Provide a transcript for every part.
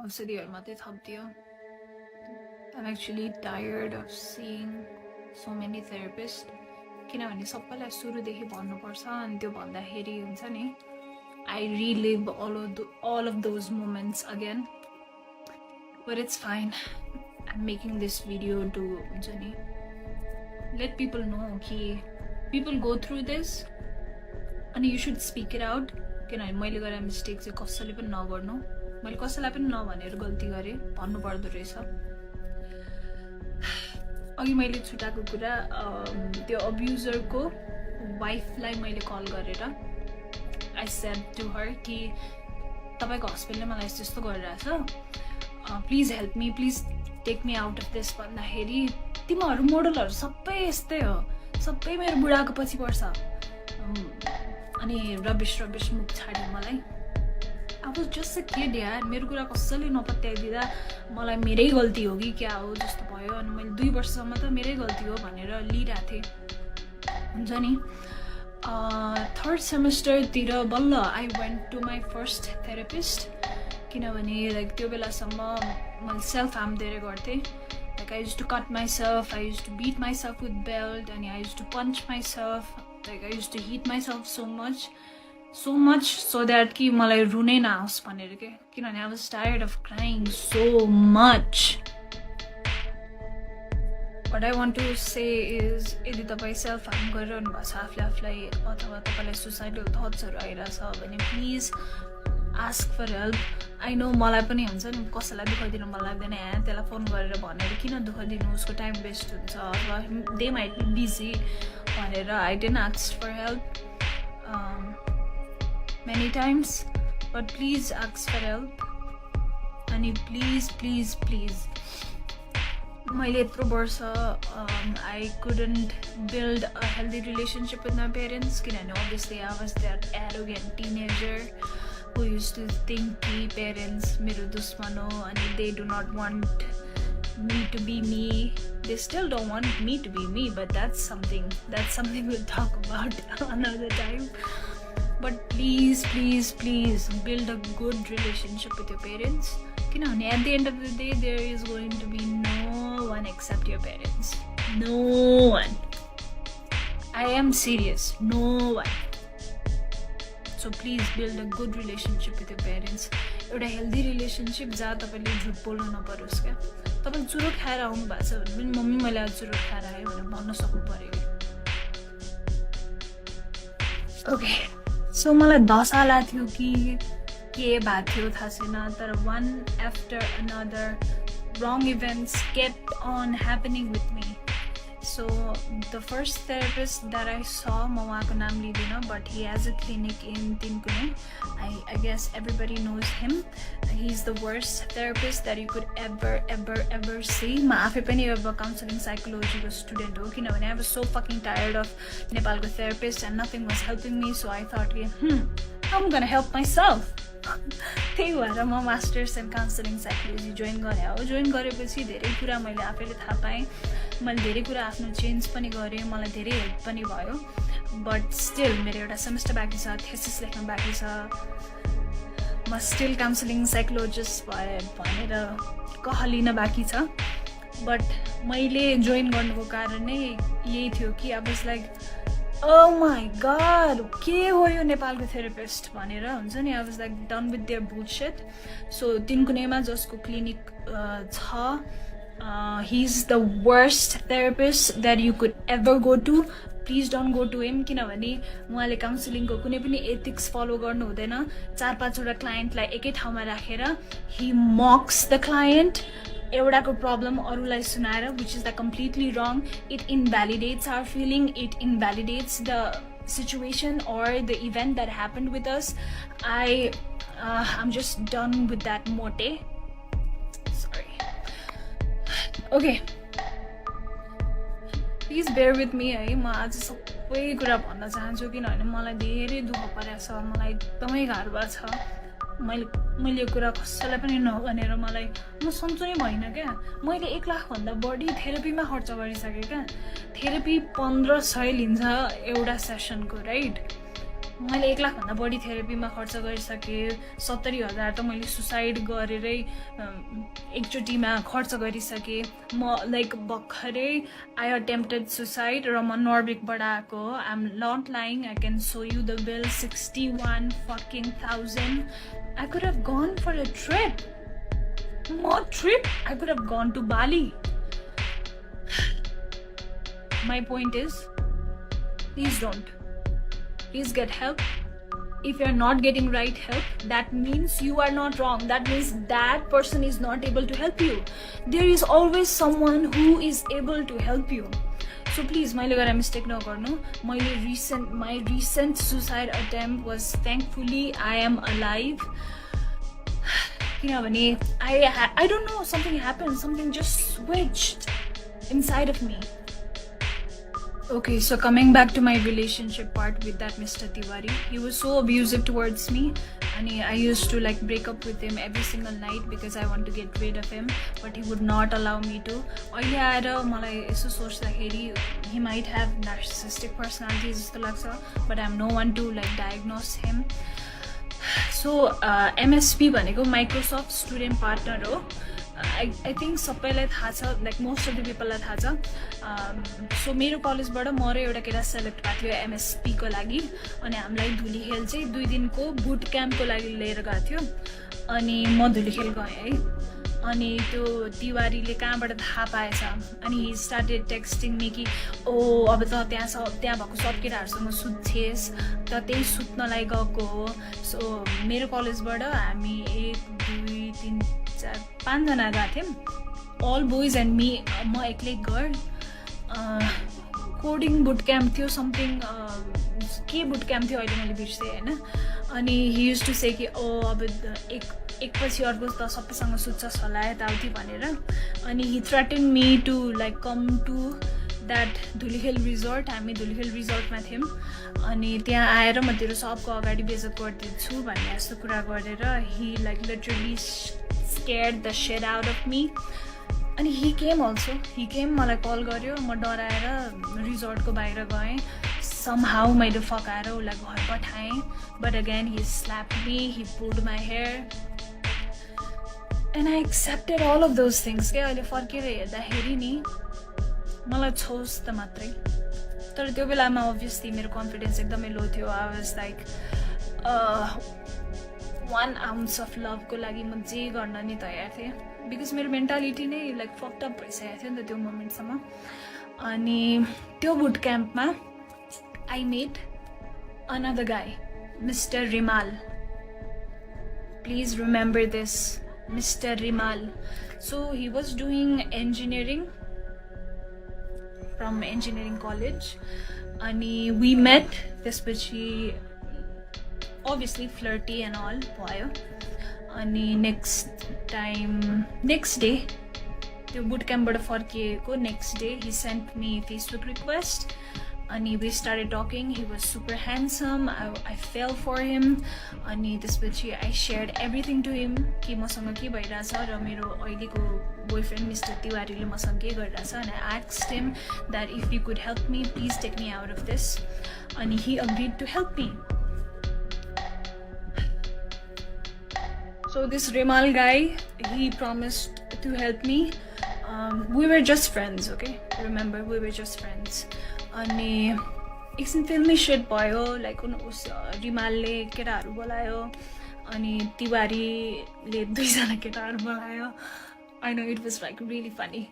औषधिहरु मात्रै थप्दियो. I'm actually tired of seeing so many therapists. किनभने सबैलाई सुरुदेखि भन्नुपर्छ अनि त्यो भन्दाखेरि हुन्छ नि I relive all of those moments again. But it's fine. I'm making this video to हुन्छ नि let people know कि people go through this and you should speak it out. किनभने मैले गरेको मिस्टेक चाहिँ कसैले पनि नगर्नु. मैले कसैलाई पनि नभनेर गल्ती गरे भन्नु पर्दो रहेछ. अघि मैले छुटाएको कुरा त्यो अब्युजरको वाइफलाई मैले कल गरेर I said to her कि तपाईको हस्बेन्डले मलाई यस्तो गरिरहेछ. Please help me, please take me out of this भन्दाखेरि तिमीहरू मोडलहरू सबै यस्तै हो, सबै मेरो बुढाको पछि पर्छ अनि रबिश मुख छाड्यो मलाई. I was just a kid यार. मेरो कुरा कसैले नपत्याइदिँदा मलाई मेरै गल्ती हो कि क्या हो जस्तो भयो अनि मैले 2 वर्षसम्म त मेरै गल्ती हो भनेर लिइरहेको थिएँ हुन्छ नि. थर्ड सेमेस्टरतिर बल्ल I went to my first therapist. किनभने लाइक त्यो बेलासम्म मैले सेल्फ हार्म धेरै गर्थेँ. Like I use to cut myself, I use to beat myself with belt अनि I use to punch myself. Like I use to hit myself so much so that कि मलाई रुनै नआओस् भनेर के. किनभने I was tired of crying so much. What I want to say is यदि तपाईँ self harm गरिरहनु भएको छ आफूलाई अथवा तपाईँलाई सुसाइडल थट्सहरू आइरहेछ भने please ask for help. I know मलाई पनि हुन्छ नि कसैलाई दुःख दिनु मन लाग्दैन त्यसलाई फोन गरेर भनेर किन दुःख दिनु, उसको टाइम वेस्ट हुन्छ अथवा दे माइट बी बिजी भनेर I didn't ask for help many times, but please ask for help. And please मैले यत्रो वर्ष I couldn't build a healthy relationship with my parents किनभने obviously I was that arrogant teenager who used to think कि parents मेरो दुश्मन हो and they do not want me to be me. They still don't want me to be me, but that's something we'll talk about another time. But please build a good relationship with your parents. Kinahone at the end of the day there is going to be no one except your parents. No one. I am serious. No one. So please build a good relationship with your parents. एउटा healthy relationship जहाँ तपाईँले झुट बोल्नु नपरोस् क्या. तपाईँ चुरोट खाएर आउनु भएको छ भने पनि मम्मी मैले आज चुरोट खाएर आएँ भनेर भन्न सक्नु पर्यो. ओके सो मलाई दशा थियो कि के भएको थियो थाहा छैन तर one after another wrong events kept on happening with me. So the first therapist that I saw, म उहाँको नाम लिँदिनँ but he has a clinic in Tinkune. I guess everybody knows him. He's the worst therapist that you could ever see. म आफै पनि अब counseling psychology को student हो किनभने I was so fucking tired of नेपालको therapist and nothing was helping me, so I thought I'm gonna help myself. त्यही भएर म masters in counselling psychology join गरेँ हो. जोइन गरेपछि धेरै कुरा मैले आफैले थाहा पाएँ. मैले धेरै कुरा आफ्नो चेन्ज पनि गरेँ, मलाई धेरै हेल्प पनि भयो. बट स्टिल मेरो एउटा सेमेस्टर बाँकी छ, थेसिस लेख्न बाँकी छ. म स्टिल काउन्सिलिङ साइकोलोजिस्ट भनेर कहलिन बाँकी छ. बट मैले जोइन गर्नुको कारण नै यही थियो कि अब लाइक oh my god के हो यो नेपालको थेरापिस्ट भनेर हुन्छ नि. I was like done with their bullshit. So तिनकुनेमा जसको क्लिनिक छ he's the worst therapist that you could ever go to. Please don't go to him किनभने उहाँले काउन्सिलिङको कुनै पनि एथिक्स फलो गर्नु हुँदैन. 4-5 वटा क्लाइन्टलाई एकै ठाउँमा राखेर he mocks the client. एउटाको प्रब्लम अरूलाई सुनाएर which is completely wrong. It invalidates our feeling, it invalidates the situation or the event that happened with us. I'm just done with that mote. Sorry. Okay. Please bear with me है. म आज सबै कुरा भन्न चाहन्छु किनभने मलाई धेरै दुःख परेको छ. मलाई एकदमै गाह्रो भएको छ. मैले यो कुरा कसैलाई पनि नभनेर मलाई म सन्चो नै भइनँ क्या. मैले 1 लाखभन्दा बढी थेरापीमा खर्च गरिसकेँ क्या. थेरापी 1500 लिन्छ एउटा सेसनको राइट. मैले 1 लाखभन्दा बढी थेरेपीमा खर्च गरिसकेँ 70,000 त मैले सुसाइड गरेरै एकचोटिमा खर्च गरिसकेँ म लाइक भर्खरै आई अटेम्प्टेड सुसाइड र म नर्बिकबाट आएको हो I am not lying I can show you the bill 61,000 I could have gone for a trip I could have gone to Bali. My point is, please don't. Please get help. If you're not getting right help, that means you are not wrong. That means that person is not able to help you. There is always someone who is able to help you. So please, मैले गरेर mistake नगर्नु. My recent suicide attempt was thankfully I am alive. किनभने I don't know, something happened, something just switched inside of me. Okay, so coming back to my relationship part with that Mr. Tiwari, he was so abusive towards me and I used to like break up with him every single night because I want to get rid of him, but he would not allow me to. अहिले आएर मलाई यसो सोच्दाखेरि he might have narcissistic personality जस्तो लाग्छ, but I'm no one to like diagnose him. So MSP भनेको Microsoft student partner हो. I think सबैलाई थाहा छ, लाइक मोस्ट अफ द पिपललाई थाहा छ. सो मेरो कलेजबाट म र एउटा केटा सेलेक्ट भएको थियो MSP को लागि अनि हामीलाई धुलीखेल चाहिँ 2 दिनको बुट क्याम्पको लागि लिएर गएको थियो अनि म धुलीखेल गएँ है. अनि त्यो तिवारीले कहाँबाट थाहा पाएछ अनि हि स्टार्टेड टेक्स्टिङ मी कि ओ अब त त्यहाँ भएको सब केटाहरूसँग सुत्छेस् त त्यही सुत्नलाई गएको हो. सो मेरो कलेजबाट हामी 1 2 3 4 5 जना गएको थियौँ, अल बोइज एन्ड मी, म एक्लै गर्ल. कोडिङ बुट क्याम्प थियो, समथिङ के बुट क्याम्प थियो अहिले मैले बिर्सेँ होइन. अनि हि युज टु से कि ओ अब एकपछि अर्को त सबैसँग सुत्छस् होला यताउति भनेर. अनि he threaten me to like come to that Dhulikhel resort. हामी धुलीखेल रिजोर्टमा थियौँ अनि त्यहाँ आएर म तेरो सबको अगाडि बेइज्जत गरिदिन्छु भन्ने यस्तो कुरा गरेर he like literally scared the shit out of me. अनि हि केम मलाई कल गर्यो, म डराएर रिजोर्टको बाहिर गएँ. somehow मैले फकाएर उसलाई घर पठाएँ, but again he slapped me, he pulled my hair and I accepted all of those things. के अहिले फर्केर हेर्दाखेरि नि मलाई छोस् त मात्रै. तर त्यो बेलामा obviously मेरो कन्फिडेन्स एकदमै लो थियो. I was like 1 ounce of love को लागि म जे गर्न नि तयार थिएँ बिकज मेरो मेन्टालिटी नै लाइक फक्ड अप भइसकेको थियो नि त त्यो मोमेन्टसम्म. अनि त्यो boot क्याम्पमा I met another guy, Mr. Rimal. Please remember this, Mr. Rimal. So he was doing engineering from engineering college. And we met, त्यसपछि obviously flirty and all भयो. And next day, त्यो boot camp बाट फर्किएको next day he sent me Facebook request. And we started talking. He was super handsome. I fell for him. And त्यसपछि I shared everything to him कि मसँग के भइरहेछ र मेरो अहिलेको boyfriend Mr. तिवारीले मसँग के गरिरहेछ. And I asked him that if he could help me, please take me out of this. And he agreed to help me. So this Rimal guy, he promised to help me. We were just friends, okay? Remember, we were just friends. अनि एकछिन फिल्मी set भयो, like उस रिमालले केटाहरू बोलायो अनि तिवारीले 2 जना केटाहरू बोलायो. I know it was like really funny.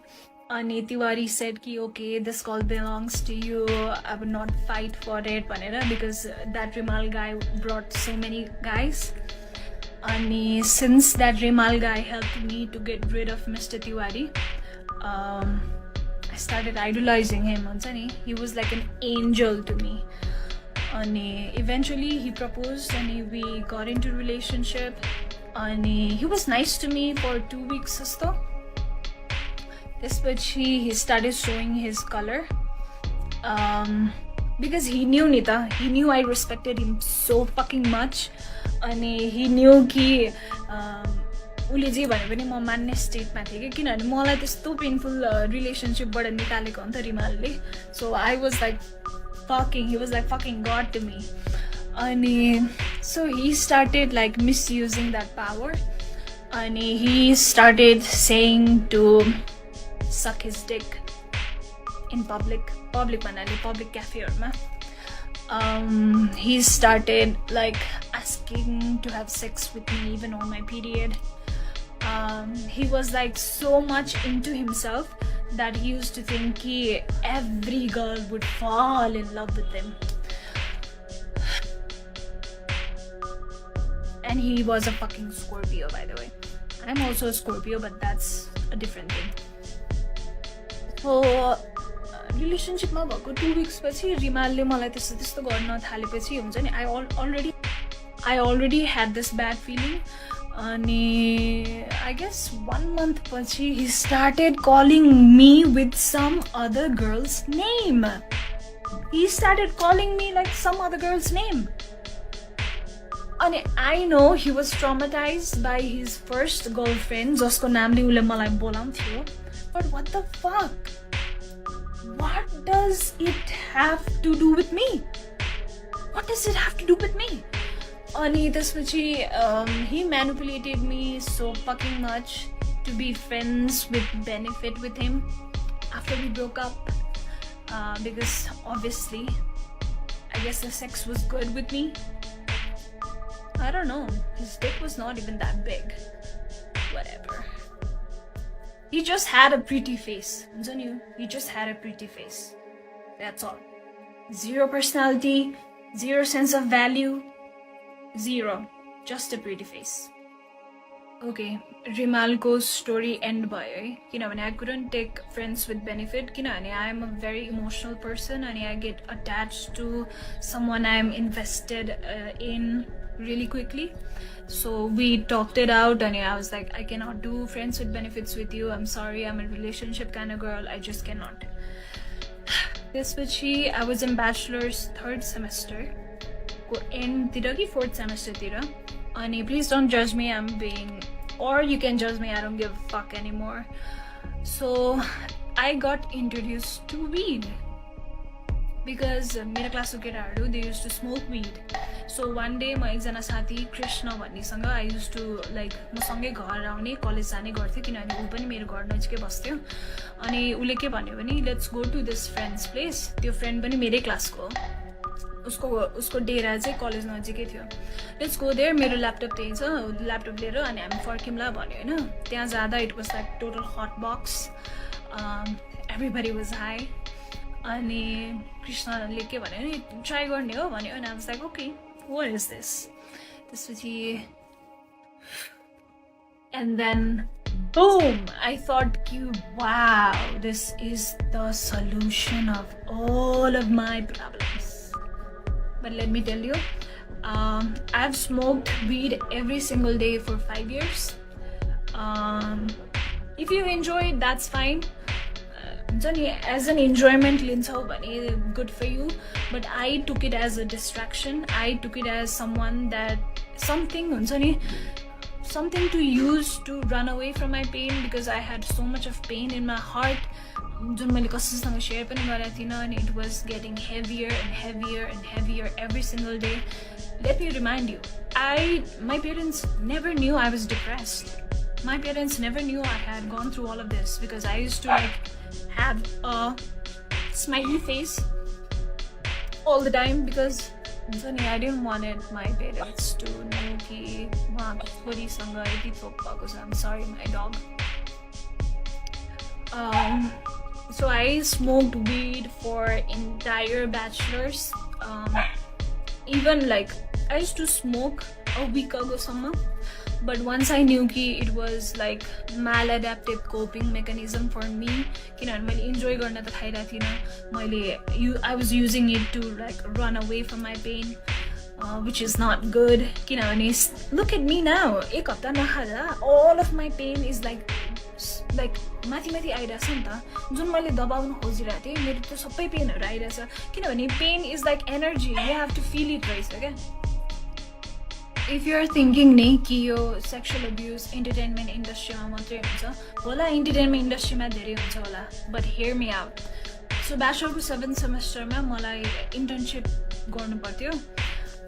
अनि तिवारी सेड कि okay this call belongs to you, I would not fight for it भनेर because that Rimal guy brought so many guys. अनि since that Rimal guy help me to get rid of mister Tiwari, I started idolizing him. He was like an angel to me. And eventually he proposed and we got into a relationship. And he was nice to me for 2 weeks or so. He started showing his color. Because he knew Nita. He knew I respected him so fucking much. And he knew that उसले जे भने पनि म मान्ने स्टेटमा थिएँ कि किनभने मलाई त्यस्तो पेनफुल रिलेसनसिपबाट निकालेको हो नि त रिमालले. So I was like fucking, he was like fucking god to me. अनि so he started like misusing that power and he started saying to suck his dick in public manali public cafe he started like asking to have sex with me even on my period. He was like so much into himself that he used to think every girl would fall in love with him. And he was a fucking Scorpio, by the way. I'm also a Scorpio, but that's a different thing. So, relationship ma bhako 2 weeks पछि रिमालले मलाई त्यस्तो गर्न थालेपछि हुन्छ नि I already had this bad feeling. अनि I guess 1 month पछि he started calling me with some other girl's name. He started calling me like some other girl's name. And I know he was traumatized by his first girlfriend, जसको नामले उले मलाई बोलाउँथ्यो. But what the fuck? What does it have to do with me? What does it have to do with me? अनि त्यसपछि he manipulated me so fucking much to be friends with benefit with him after we broke up. Because obviously, I guess the sex was good with me. I don't know. His dick was not even that big. Whatever. He just had a pretty face. He just had a pretty face. That's all. Zero personality, zero sense of value, zero. Just a pretty face. Okay, Rimalko's story end by I couldn't take friends with benefit. I am a very emotional person and I get attached to someone I am invested in really quickly. So we talked it out and I was like, I cannot do friends with benefits with you. I'm sorry, I'm a relationship kind of girl. I just cannot. This पछि I was in bachelor's 3rd semester. End 4th semester tira. And please don't judge me, I'm being, or you can judge me, I don't give a fuck anymore. So I got introduced to weed because मेरो क्लासको केटाहरू they used to smoke weed. So one day म एकजना साथी Krishna भन्नेसँग I used to like म सँगै घर आउने कलेज जाने गर्थ्यो किनभने उ पनि मेरो घर नजिकै बस्थ्यो. अनि उले के भन्यो भने let's go to this friend's place. त्यो फ्रेन्ड पनि मेरै क्लासको उसको डेरा चाहिँ कलेज नजिकै थियो. लेट्स गो देयर, मेरो ल्यापटप त्यही छ, ल्यापटप लिएर अनि हामी फर्किमला भन्यो हैन. त्यहाँ जाँदा it was like total hot box. Everybody was high. अनि कृष्णले के भन्यो नि ट्राई गर्ने हो भन्यो अनि I was like okay what is this. त्यसपछि and then boom, I thought wow, this is the solution of all of my problems. But let me tell you, I've smoked weed every single day for 5 years. If you enjoy it, that's fine. As an enjoyment, good for you. But I took it as a distraction. I took it as something to use to run away from my pain because I had so much of pain in my heart. And it was getting heavier and heavier and heavier every single day. Let me remind you, my parents never knew I was depressed. My parents never knew I had gone through all of this because I used to have a smiley face all the time because I didn't want my parents to know that I'm sorry, my dog. So I smoked weed for entire bachelor's. Even like I used to smoke a week ago summer, but once I knew it was like maladaptive coping mechanism for me. Enjoy I was using it to like run away from my pain, which is not good. Look at me now. All of my pain is like माथि आइरहेछ नि त. जुन मैले दबाउन खोजिरहेको थिएँ मेरो त्यो सबै पेनहरू आइरहेछ किनभने pain is like energy. You have to feel it रहेछ क्या. इफ यु आर थिङ्किङ नि कि यो सेक्सुअल अब्युज इन्टरटेनमेन्ट इन्डस्ट्रीमा मात्रै हुन्छ होला, इन्टरटेनमेन्ट इन्डस्ट्रीमा धेरै हुन्छ होला, but hear me out. So ब्याचलरको 7th सेमेस्टरमा मलाई इन्टर्नसिप गर्नु पर्थ्यो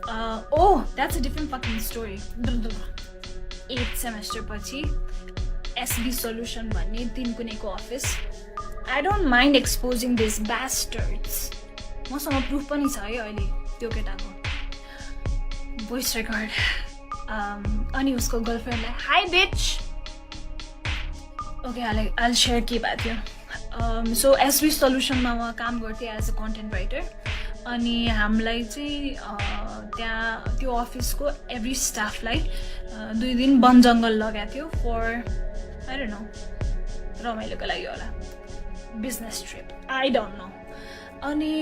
Oh, that's a different fucking story. 8th semester पछि SB Solution भन्ने 3 कुनेको अफिस. I don't mind exposing these bastards. मसँग प्रुफ पनि छ है अहिले त्यो केटाको भोइस रेकर्ड. अनि उसको गर्लफ्रेन्डलाई हाई बिच. ओके, I'll share के भएको थियो. सो SB Solutionमा म काम गर्थेँ एज अ कन्टेन्ट राइटर. अनि हामीलाई चाहिँ त्यहाँ त्यो अफिसको एभ्री स्टाफलाई 2 दिन वन जङ्गल लगाएको थियो फर आई डोन्ट नो रमाइलोको लागि होला, business trip, I don't know. अनि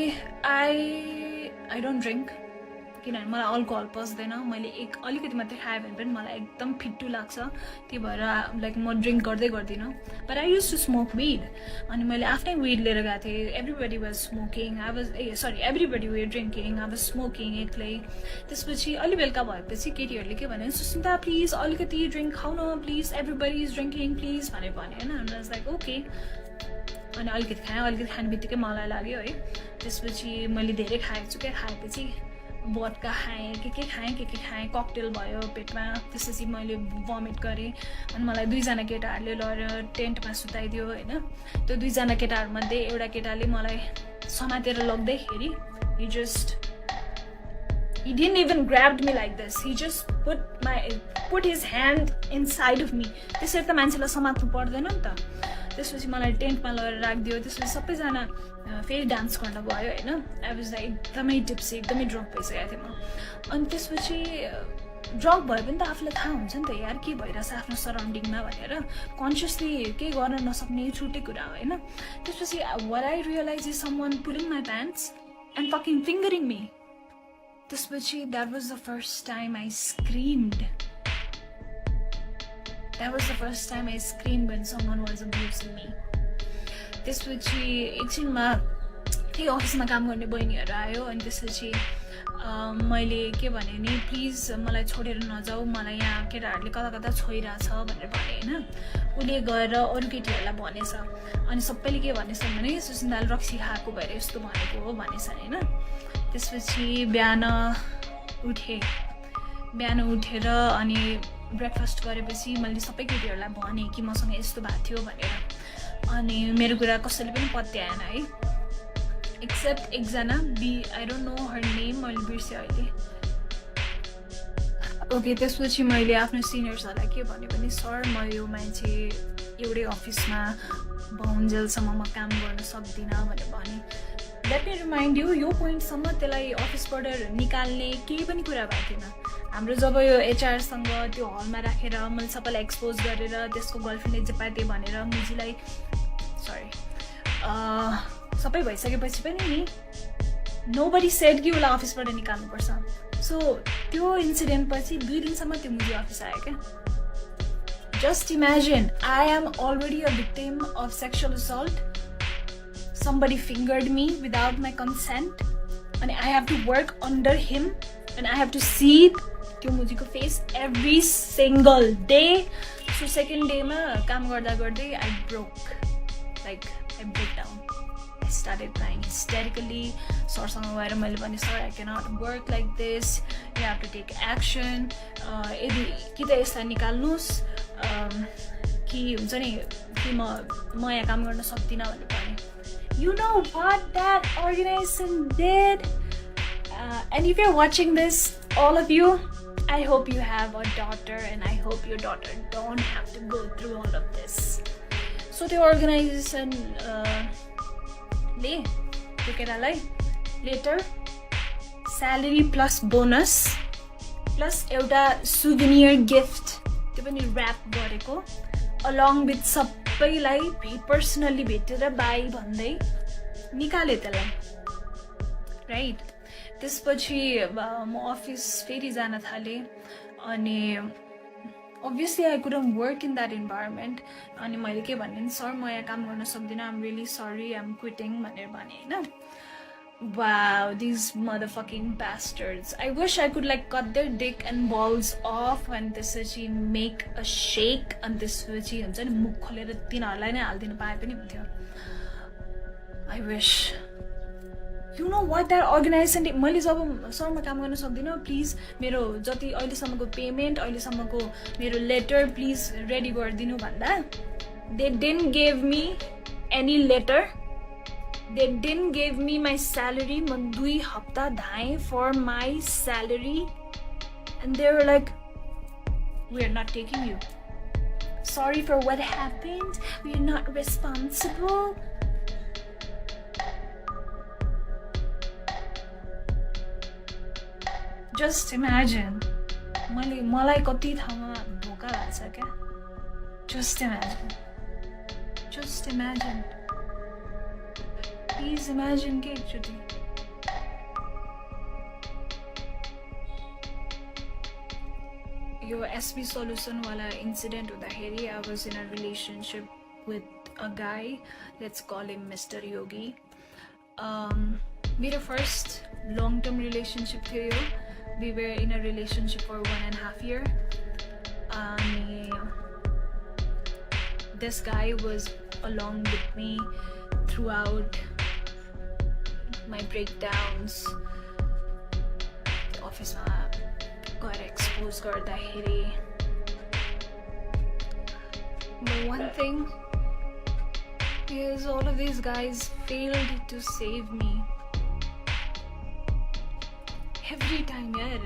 आई डोन्ट ड्रिङ्क किनभने मलाई अल्कोहल पस्दैन. मैले अलिकति मात्रै खाएँ भने पनि मलाई एकदम फिट्टु लाग्छ. त्यही भएर लाइक म ड्रिङ्क गर्दिनँ. But I use to smoke weed. अनि मैले आफ्नै विड लिएर गएको थिएँ. Everybody was smoking, everybody were drinking, I was smoking एक्लै. त्यसपछि अलि बेलुका भएपछि केटीहरूले के भने, सुस्मिता प्लिज अलिकति ड्रिङ्क खाउ न please, everybody is drinking please भने होइन. हामी लाइक ओके. अनि अलिकति खाने बित्तिकै मलाई लाग्यो है. त्यसपछि मैले धेरै खाएको छु क्या. खाएपछि बदका खाएँ, के खाएँ, ककटेल भयो पेटमा. त्यसपछि मैले भमिट गरेँ. अनि मलाई 2जना केटाहरूले लगेर टेन्टमा सुताइदियो होइन. त्यो 2जना केटाहरूमध्ये एउटा केटाले मलाई समातेर लग्दैखेरि he didn't even grabbed me like this. He just put his hand inside of me. त्यसरी त मान्छेलाई समात्नु पर्दैन नि त. त्यसपछि मलाई टेन्टमा लगेर राखिदियो. त्यसपछि सबैजना फेरि डान्स गर्न गयो होइन. आई वाज लाइक एकदमै टिप्सी, एकदमै ड्रङ्क भइसकेको थिएँ म. अनि त्यसपछि ड्रङ्क भयो भने त आफूलाई थाहा हुन्छ नि त यार के भइरहेछ आफ्नो सराउन्डिङमा भनेर. कन्सियसली केही गर्न नसक्ने छुट्टै कुरा होइन. त्यसपछि what I realized is someone pulling my pants and fucking fingering me. त्यसपछि that was the first time I screamed. That was the first time I screamed when someone was abusing me. त्यसपछि एकछिनमा त्यही अफिसमा काम गर्ने बहिनीहरू आयो. अनि त्यसपछि मैले के भने नि, प्लिज मलाई छोडेर नजाऊ, मलाई यहाँ केटाहरूले कता छोइरहेछ भनेर भने होइन. उसले गएर अरू केटीहरूलाई भनेछ. अनि सबैले के भनेछन् भने सुस्मिताले रक्सी खाएको भएर यस्तो भनेको हो भनेछन् होइन. त्यसपछि बिहान उठेर अनि ब्रेकफास्ट गरेपछि मैले सबै केटीहरूलाई भनेँ कि मसँग यस्तो भएको थियो भनेर. अनि मेरो कुरा कसैले पनि पत्याएन है, एक्सेप्ट एकजना I don't know her name, मैले बिर्सेँ अहिले. ओके, त्यसपछि मैले आफ्नो सिनियर्सहरूलाई के भने पनि, सर म यो मान्छे एउटै अफिसमा बहुन्जेलसम्म म काम गर्न सक्दिनँ भनेर भने. लेट मी रिमाइन्ड यु, यो पोइन्टसम्म त्यसलाई अफिसबाट निकाल्ने केही पनि कुरा भएको थिएन. हाम्रो जब यो एचआरसँग त्यो हलमा राखेर मैले सबैलाई एक्सपोज गरेर त्यसको गर्लफ्रेन्डले जे पाए त्यही भनेर मुजीलाई सबै भइसकेपछि पनि नि नोबडी सेड कि उसलाई अफिसबाट निकाल्नुपर्छ. सो त्यो इन्सिडेन्ट पछि 2 दिनसम्म त्यो मुजी अफिस आयो क्या. Just imagine, I am already a victim of sexual assault. Somebody fingered me without my consent and I have to work under him and I have to see त्यो मुजीको face every single day. So second day मा काम गर्दै I broke down. I started crying hysterically. सरसँग गएर मैले भने, sir I cannot work like this, you have to take action. यदि कि त यसलाई निकाल्नुहोस् कि हुन्छ नि कि म यहाँ काम गर्न सक्दिनँ भनेर भने. You know what that organization did? And if you're watching this, all of you, I hope you have a daughter and I hope your daughter don't have to go through all of this. So the organization later salary plus bonus plus एउटा souvenir gift त्यो पनि wrap गरेको along with सबैलाई personally भेटेर by भन्दै निकाले त्यसलाई right. त्यसपछि म अफिस फेरि जान थालेँ. अनि obviously I couldn't work in that environment. अनि मैले के भने, सर म यहाँ काम गर्न सक्दिनँ, I'm really sorry, I'm quitting भनेर भने होइन. Wow, these motherfucking bastards. I wish I could like cut their dick and balls off and त्यसपछि make a shake and त्यसपछि हुन्छ नि मुख खोलेर तिनीहरूलाई नै हालिदिनु पाए पनि हुन्थ्यो. I wish. You know what, that organization मैले जब सरमा काम गर्न सक्दिनँ प्लिज मेरो जति अहिलेसम्मको पेमेन्ट अहिलेसम्मको मेरो लेटर प्लिज रेडी गरिदिनु भन्दा they didn't give me any letter, they didn't give me my salary. म 2 हप्ता धाएँ for my salary and they were like, we are not taking you, sorry for what happened, we are not responsible. Just imagine, मलाई कति ठाउँमा धोका लाग्छ क्या. Just imagine. Please imagine के एकचोटि. यो SB solution वाला incident हुँदाखेरि I was in a relationship with a guy. Let's call him Mr. Yogi. मेरो first long-term relationship थियो यो. We were in a relationship for 1.5 years. This guy was along with me throughout my breakdowns. Office ma got exposed gardakheri. But one thing is all of these guys failed to save me. Every time यार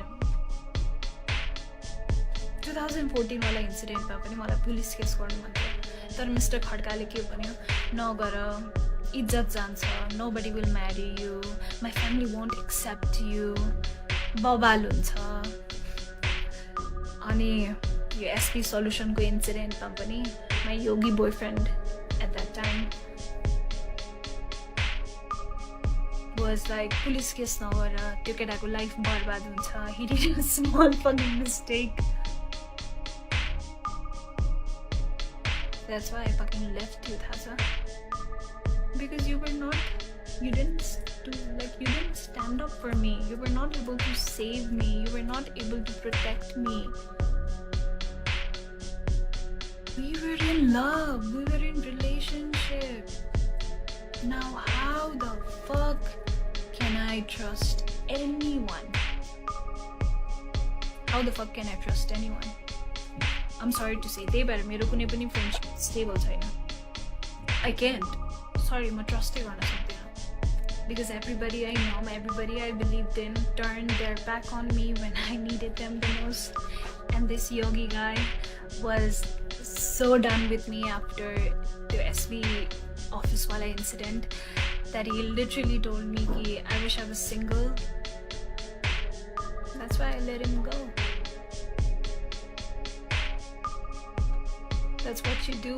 2014 वाला इन्सिडेन्टमा पनि मलाई police case गर्नु मन थियो तर mister खड्काले के भन्यो नगर इज्जत जान्छ nobody will marry you, my family won't accept you, बवाल हुन्छ. अनि यो SP solutionको इन्सिडेन्टमा पनि my yogi boyfriend at that time was like, police case नगर त्यो केटाको लाइफ बर्बाद हुन्छ. He did a small fucking mistake. That's why I fucking left you, Thasa. Because you didn't stand up for me. You were not able to save me. You were not able to protect me. We were in love. We were in relationship. Now how the fuck can I trust anyone? How the fuck can I trust anyone? I'm sorry to say, they better मेरो कुनै पनि friendship stable छैन. I can't. Sorry, म trust गर्न सक्दिनँ. Because everybody I know, everybody I believed in turned their back on me when I needed them the most. And this yogi guy was so done with me after the SB office wala incident that he literally told me ki I wish I was single. That's why I let him go. That's what you do,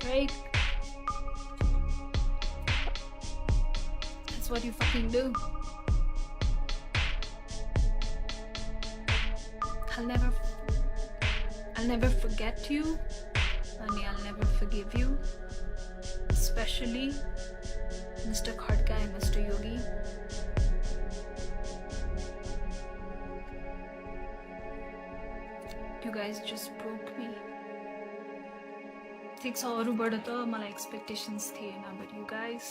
right? That's what you fucking do. I'll never forget you, and I'll never forgive you. Especially Mr. Khadka and Mr. Yogi. You guys just broke me. ठिक छ अरूबाट त मलाई expectations थिएन, but you guys.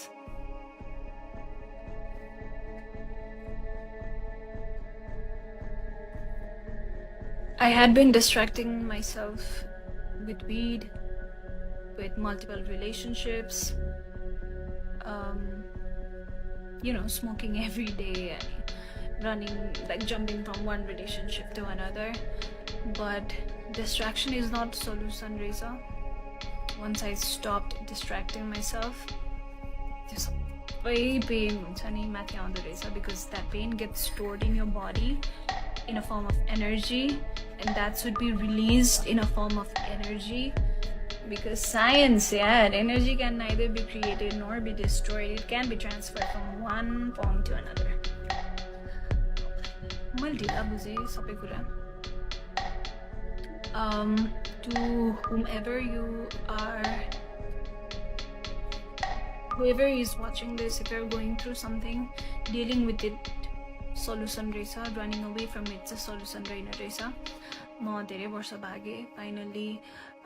I had been distracting myself with weed, with multiple relationships, smoking every day and running, like jumping from one relationship to another. But distraction is not the solution, Reza. Once I stopped distracting myself, there's way pain mathi aउँदो रहेछ because that pain gets stored in your body in a form of energy, and that should be released in a form of energy. Because science, energy can neither be created nor be destroyed. It can be transferred from one form to another. मैले ढिला बुझेँ सबै कुरा. To whoever is watching this, if you're going through something, dealing with it, solution रहेछ, running away from it चाहिँ solution रहेन रहेछ. म धेरै वर्ष भागेँ, finally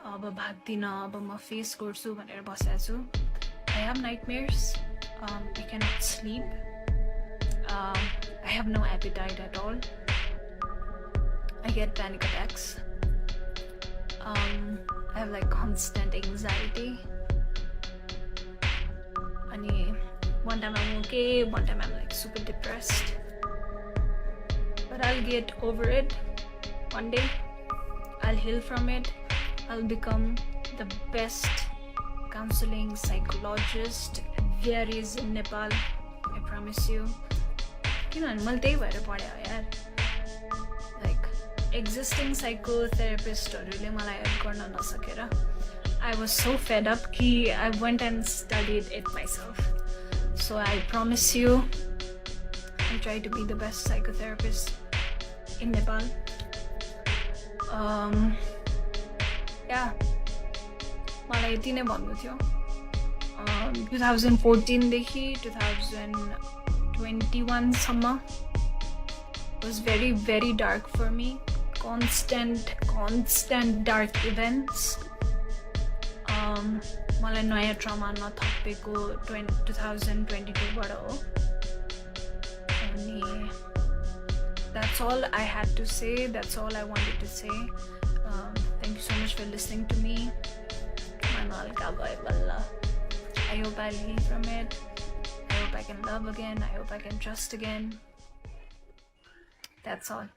अब भाग्दिनँ, अब म फेस गर्छु भनेर बसेको छु. I have nightmares. I cannot sleep I have no appetite at all. I get panic attacks. I have like constant anxiety. And one time I'm okay, one time I'm like super depressed. But I'll get over it. One day I'll heal from it. I'll become the best counseling psychologist there is in Nepal. I promise you. Like existing psychotherapist I was so fed up that I went and studied it myself. So I promise you, I try to be the best psychotherapist in Nepal. Yeah, मलाई यति नै भन्नु थियो. 2014 देखि 2021 सम्म was very very dark for me. Constant dark events. मलाई नयाँ trauma नथपेको 2022 बाट हो. अनि that's all I had to say. That's all I wanted to say. Thank you so much for listening to me. I hope I'll heal from it. I hope I can love again. I hope I can trust again. That's all.